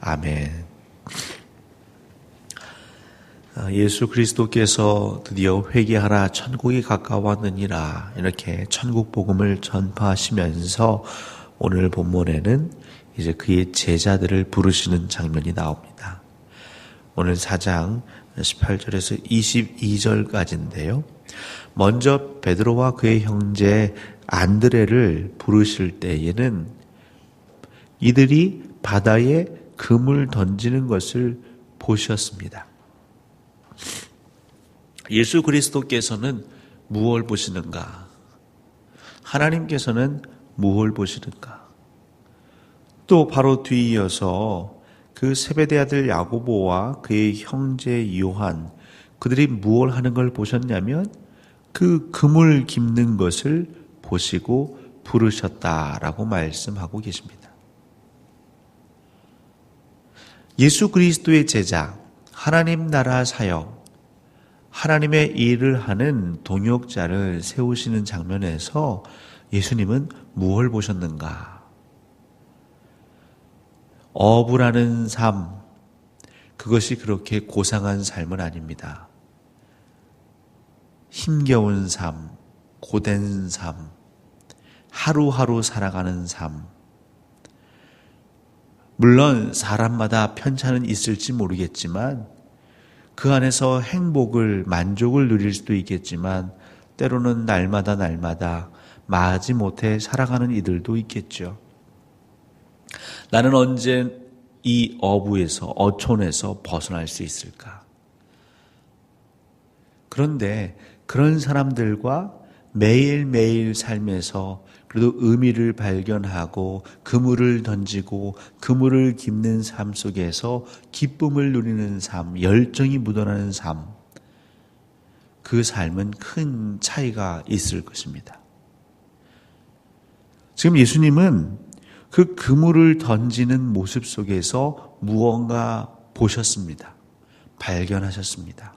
아멘. 예수 그리스도께서 드디어 회개하라 천국이 가까웠느니라 이렇게 천국 복음을 전파하시면서 오늘 본문에는 이제 그의 제자들을 부르시는 장면이 나옵니다. 오늘 4장 18절에서 22절까지인데요. 먼저 베드로와 그의 형제 안드레를 부르실 때에는 이들이 바다에 금을 던지는 것을 보셨습니다. 예수 그리스도께서는 무엇을 보시는가? 하나님께서는 무엇을 보시는가? 또 바로 뒤이어서 그 세베대 아들 야고보와 그의 형제 요한, 그들이 무엇을 하는 걸 보셨냐면 그 금을 깁는 것을 보시고 부르셨다라고 말씀하고 계십니다. 예수 그리스도의 제자, 하나님 나라 사역, 하나님의 일을 하는 동역자를 세우시는 장면에서 예수님은 무엇을 보셨는가? 어부라는 삶, 그것이 그렇게 고상한 삶은 아닙니다. 힘겨운 삶, 고된 삶, 하루하루 살아가는 삶. 물론 사람마다 편차는 있을지 모르겠지만 그 안에서 행복을, 만족을 누릴 수도 있겠지만 때로는 날마다 마지못해 살아가는 이들도 있겠죠. 나는 언제 이 어부에서, 어촌에서 벗어날 수 있을까? 그런데 그런 사람들과 매일매일 삶에서 그래도 의미를 발견하고 그물을 던지고 그물을 깁는 삶 속에서 기쁨을 누리는 삶, 열정이 묻어나는 삶, 그 삶은 큰 차이가 있을 것입니다. 지금 예수님은 그 그물을 던지는 모습 속에서 무언가 보셨습니다. 발견하셨습니다.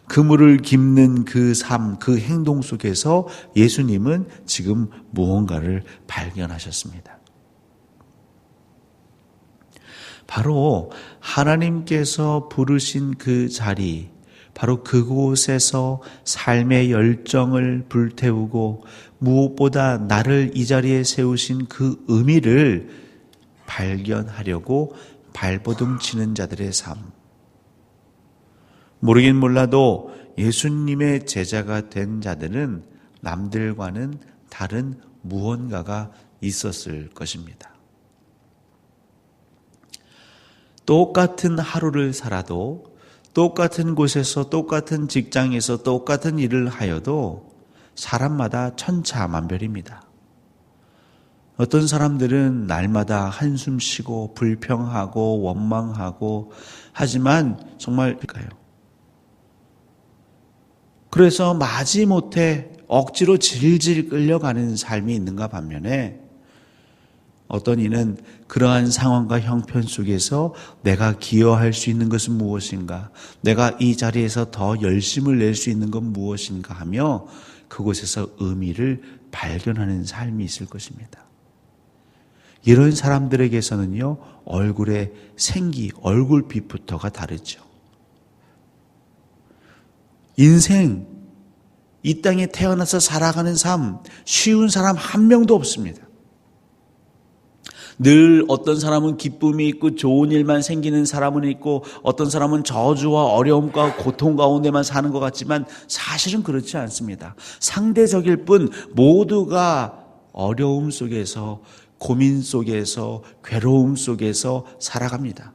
그물을 깁는 그 삶, 그 행동 속에서 예수님은 지금 무언가를 발견하셨습니다. 바로 하나님께서 부르신 그 자리, 바로 그곳에서 삶의 열정을 불태우고 무엇보다 나를 이 자리에 세우신 그 의미를 발견하려고 발버둥 치는 자들의 삶. 모르긴 몰라도 예수님의 제자가 된 자들은 남들과는 다른 무언가가 있었을 것입니다. 똑같은 하루를 살아도 똑같은 곳에서 똑같은 직장에서 똑같은 일을 하여도 사람마다 천차만별입니다. 어떤 사람들은 날마다 한숨 쉬고 불평하고 원망하고 하지만 정말 까요. 그래서 마지못해 억지로 질질 끌려가는 삶이 있는가 반면에 어떤 이는 그러한 상황과 형편 속에서 내가 기여할 수 있는 것은 무엇인가, 내가 이 자리에서 더 열심을 낼 수 있는 건 무엇인가 하며 그곳에서 의미를 발견하는 삶이 있을 것입니다. 이런 사람들에게서는요, 얼굴의 생기, 얼굴빛부터가 다르죠. 인생, 이 땅에 태어나서 살아가는 삶, 쉬운 사람 한 명도 없습니다. 늘 어떤 사람은 기쁨이 있고 좋은 일만 생기는 사람은 있고 어떤 사람은 저주와 어려움과 고통 가운데만 사는 것 같지만 사실은 그렇지 않습니다. 상대적일 뿐 모두가 어려움 속에서, 고민 속에서, 괴로움 속에서 살아갑니다.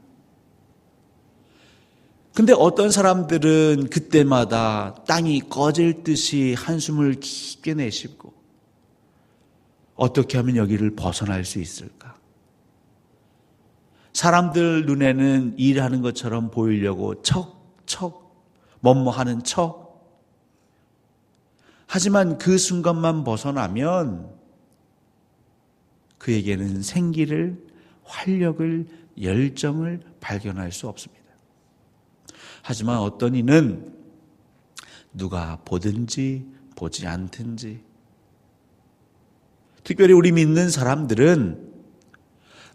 근데 어떤 사람들은 그때마다 땅이 꺼질 듯이 한숨을 깊게 내쉬고 어떻게 하면 여기를 벗어날 수 있을까? 사람들 눈에는 일하는 것처럼 보이려고 척척 뭐뭐하는 척. 하지만 그 순간만 벗어나면 그에게는 생기를, 활력을, 열정을 발견할 수 없습니다. 하지만 어떤 이는 누가 보든지 보지 않든지, 특별히 우리 믿는 사람들은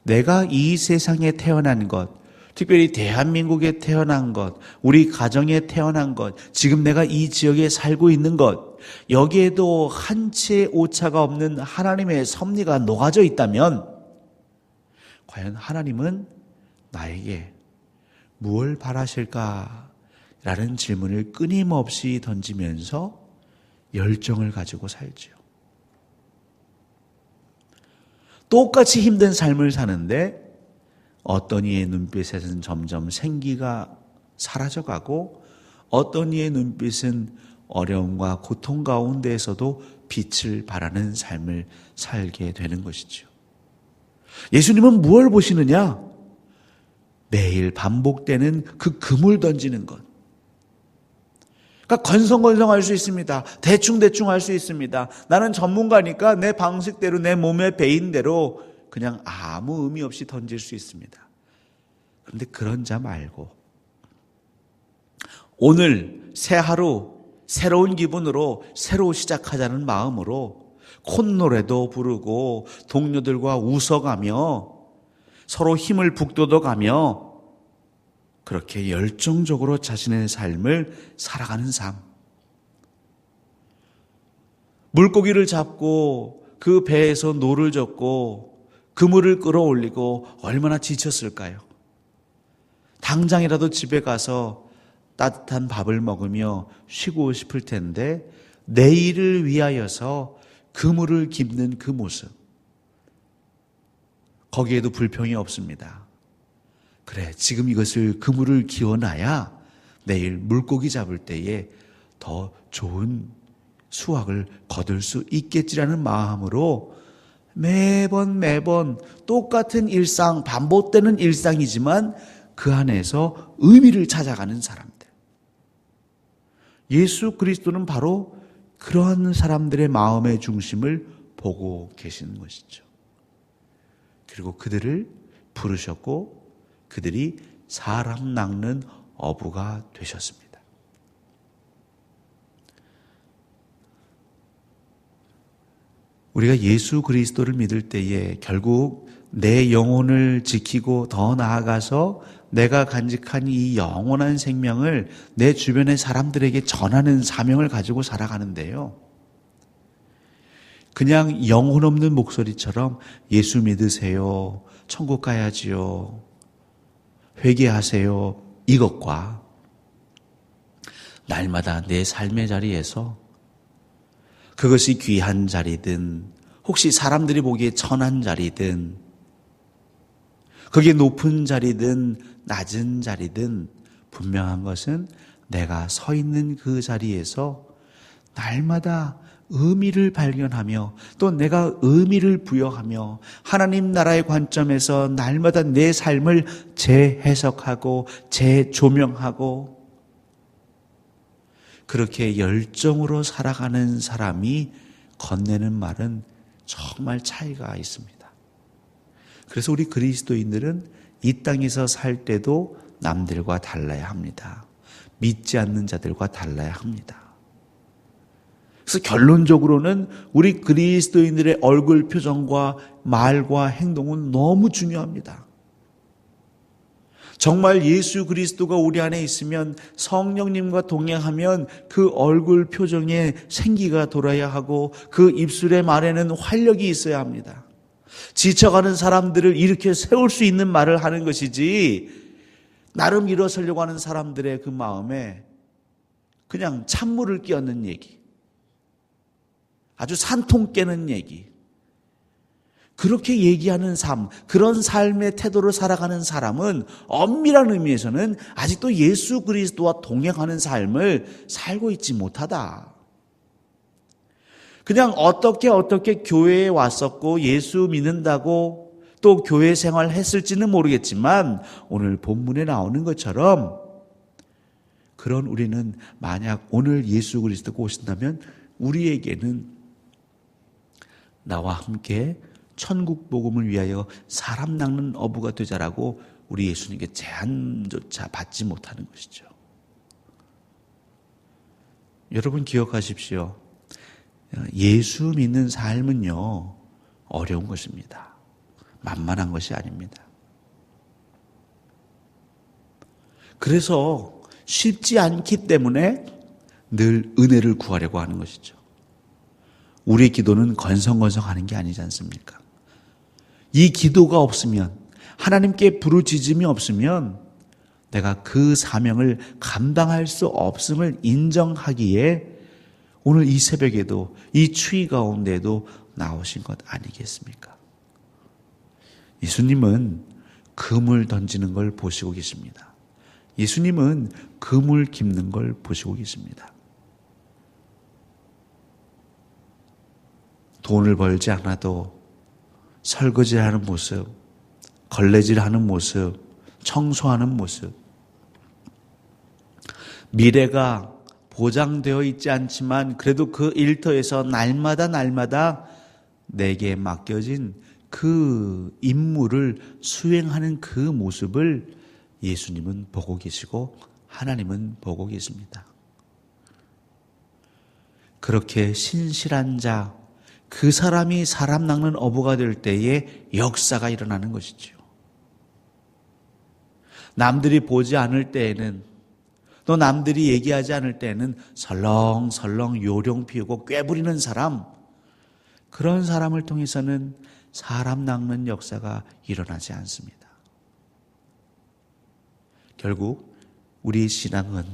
내가 이 세상에 태어난 것, 특별히 대한민국에 태어난 것, 우리 가정에 태어난 것, 지금 내가 이 지역에 살고 있는 것, 여기에도 한치의 오차가 없는 하나님의 섭리가 녹아져 있다면 과연 하나님은 나에게 무엇을 바라실까? 라는 질문을 끊임없이 던지면서 열정을 가지고 살지요. 똑같이 힘든 삶을 사는데 어떤 이의 눈빛에서는 점점 생기가 사라져가고 어떤 이의 눈빛은 어려움과 고통 가운데에서도 빛을 발하는 삶을 살게 되는 것이죠. 예수님은 무엇을 보시느냐? 매일 반복되는 그 금을 던지는 것. 그러니까 건성건성할 수 있습니다. 대충대충 할 수 있습니다. 나는 전문가니까 내 방식대로 내 몸에 배인 대로 그냥 아무 의미 없이 던질 수 있습니다. 그런데 그런 자 말고 오늘 새 하루 새로운 기분으로 새로 시작하자는 마음으로 콧노래도 부르고 동료들과 웃어가며 서로 힘을 북돋아가며 그렇게 열정적으로 자신의 삶을 살아가는 삶. 물고기를 잡고 그 배에서 노를 젓고 그물을 끌어올리고 얼마나 지쳤을까요? 당장이라도 집에 가서 따뜻한 밥을 먹으며 쉬고 싶을 텐데 내일을 위하여서 그물을 깁는 그 모습. 거기에도 불평이 없습니다. 그래, 지금 이것을 그물을 기워놔야 내일 물고기 잡을 때에 더 좋은 수확을 거둘 수 있겠지라는 마음으로 매번 똑같은 일상, 반복되는 일상이지만 그 안에서 의미를 찾아가는 사람들. 예수 그리스도는 바로 그러한 사람들의 마음의 중심을 보고 계시는 것이죠. 그리고 그들을 부르셨고 그들이 사람 낚는 어부가 되셨습니다. 우리가 예수 그리스도를 믿을 때에 결국 내 영혼을 지키고 더 나아가서 내가 간직한 이 영원한 생명을 내 주변의 사람들에게 전하는 사명을 가지고 살아가는데요. 그냥 영혼 없는 목소리처럼 예수 믿으세요. 천국 가야지요. 회개하세요. 이것과 날마다 내 삶의 자리에서 그것이 귀한 자리든 혹시 사람들이 보기에 천한 자리든 그게 높은 자리든 낮은 자리든 분명한 것은 내가 서 있는 그 자리에서 날마다 의미를 발견하며 또 내가 의미를 부여하며 하나님 나라의 관점에서 날마다 내 삶을 재해석하고 재조명하고 그렇게 열정으로 살아가는 사람이 건네는 말은 정말 차이가 있습니다. 그래서 우리 그리스도인들은 이 땅에서 살 때도 남들과 달라야 합니다. 믿지 않는 자들과 달라야 합니다. 그래서 결론적으로는 우리 그리스도인들의 얼굴 표정과 말과 행동은 너무 중요합니다. 정말 예수 그리스도가 우리 안에 있으면 성령님과 동행하면 그 얼굴 표정에 생기가 돌아야 하고 그 입술의 말에는 활력이 있어야 합니다. 지쳐가는 사람들을 이렇게 세울 수 있는 말을 하는 것이지 나름 일어서려고 하는 사람들의 그 마음에 그냥 찬물을 끼얹는 얘기, 아주 산통 깨는 얘기, 그렇게 얘기하는 삶, 그런 삶의 태도로 살아가는 사람은 엄밀한 의미에서는 아직도 예수 그리스도와 동행하는 삶을 살고 있지 못하다. 그냥 어떻게 교회에 왔었고 예수 믿는다고 또 교회 생활 했을지는 모르겠지만 오늘 본문에 나오는 것처럼 그런 우리는 만약 오늘 예수 그리스도가 오신다면 우리에게는 나와 함께 천국 복음을 위하여 사람 낚는 어부가 되자라고 우리 예수님께 제안조차 받지 못하는 것이죠. 여러분 기억하십시오. 예수 믿는 삶은요 어려운 것입니다. 만만한 것이 아닙니다. 그래서 쉽지 않기 때문에 늘 은혜를 구하려고 하는 것이죠. 우리의 기도는 건성건성하는 게 아니지 않습니까? 이 기도가 없으면, 하나님께 부르짖음이 없으면 내가 그 사명을 감당할 수 없음을 인정하기에 오늘 이 새벽에도, 이 추위 가운데도 나오신 것 아니겠습니까? 예수님은 금을 던지는 걸 보시고 계십니다. 예수님은 금을 깁는 걸 보시고 계십니다. 돈을 벌지 않아도 설거지하는 모습, 걸레질하는 모습, 청소하는 모습, 미래가 보장되어 있지 않지만 그래도 그 일터에서 날마다 내게 맡겨진 그 임무를 수행하는 그 모습을 예수님은 보고 계시고 하나님은 보고 계십니다. 그렇게 신실한 자, 그 사람이 사람 낚는 어부가 될 때에 역사가 일어나는 것이죠. 남들이 보지 않을 때에는, 또 남들이 얘기하지 않을 때에는 설렁설렁 요령 피우고 꾀부리는 사람, 그런 사람을 통해서는 사람 낚는 역사가 일어나지 않습니다. 결국 우리의 신앙은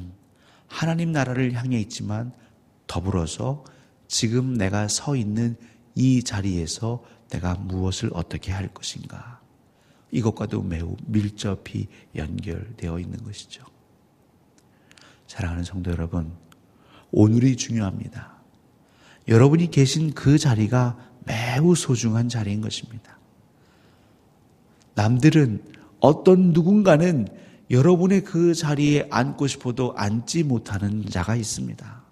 하나님 나라를 향해 있지만 더불어서 지금 내가 서 있는 이 자리에서 내가 무엇을 어떻게 할 것인가, 이것과도 매우 밀접히 연결되어 있는 것이죠. 사랑하는 성도 여러분, 오늘이 중요합니다. 여러분이 계신 그 자리가 매우 소중한 자리인 것입니다. 남들은, 어떤 누군가는 여러분의 그 자리에 앉고 싶어도 앉지 못하는 자가 있습니다.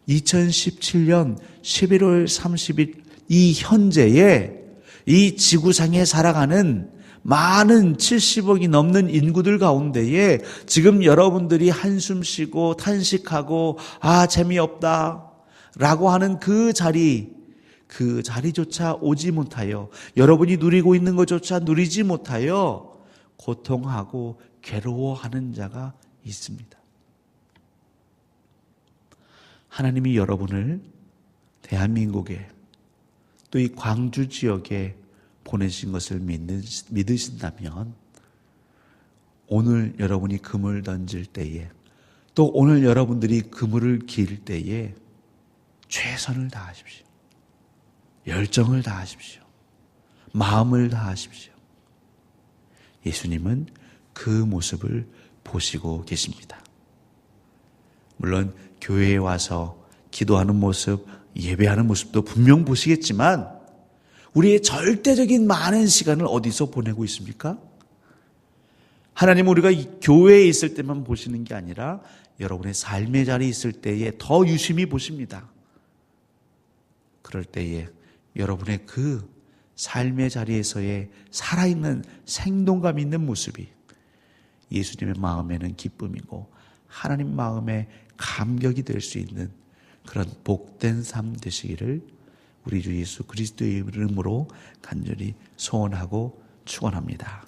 2017년 11월 30일 이 현재에 이 지구상에 살아가는 많은 70억이 넘는 인구들 가운데에 지금 여러분들이 한숨 쉬고 탄식하고 재미없다 라고 하는 그 자리조차 오지 못하여, 여러분이 누리고 있는 것조차 누리지 못하여 고통하고 괴로워하는 자가 있습니다. 하나님이 여러분을 대한민국에, 또 이 광주 지역에 보내신 것을 믿으신다면 오늘 여러분이 그물 던질 때에, 또 오늘 여러분들이 그물을 길 때에 최선을 다하십시오. 열정을 다하십시오. 마음을 다하십시오. 예수님은 그 모습을 보시고 계십니다. 물론 교회에 와서 기도하는 모습, 예배하는 모습도 분명 보시겠지만 우리의 절대적인 많은 시간을 어디서 보내고 있습니까? 하나님은 우리가 이 교회에 있을 때만 보시는 게 아니라 여러분의 삶의 자리에 있을 때에 더 유심히 보십니다. 그럴 때에 여러분의 그 삶의 자리에서의 살아있는 생동감 있는 모습이 예수님의 마음에는 기쁨이고 하나님 마음에 감격이 될 수 있는 그런 복된 삶 되시기를 우리 주 예수 그리스도의 이름으로 간절히 소원하고 축원합니다.